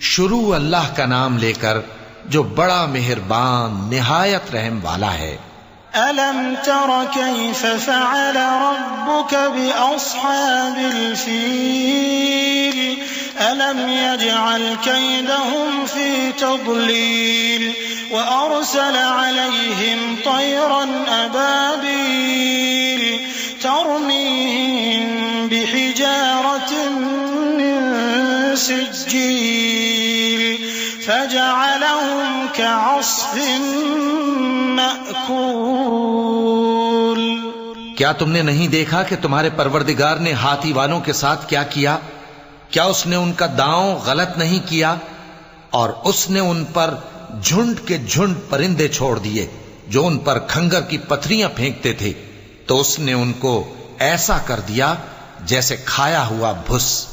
شروع اللہ کا نام لے کر جو بڑا مہربان نہایت رحم والا ہے۔ أَلَمْ تَرَ كَيْفَ فَعَلَ رَبُّكَ بِأَصْحَابِ الْفِيلِ أَلَمْ يَجْعَلْ كَيْدَهُمْ فِي تَضْلِيلٍ وَأَرْسَلَ عَلَيْهِمْ طَيْرًا أَبَابِيلَ تَرْمِيهِمْ بِحِجَارَةٍ مِّن سِجِّيلٍ فَجَعَلَهُمْ كَعَصْفٍ مَأْكُولٍ۔ کیا تم نے نہیں دیکھا کہ تمہارے پروردگار نے ہاتھی والوں کے ساتھ کیا کیا؟ کیا اس نے ان کا داؤں غلط نہیں کیا؟ اور اس نے ان پر جھنڈ کے جھنڈ پرندے چھوڑ دیے جو ان پر کھنگر کی پتھریاں پھینکتے تھے، تو اس نے ان کو ایسا کر دیا جیسے کھایا ہوا بھس۔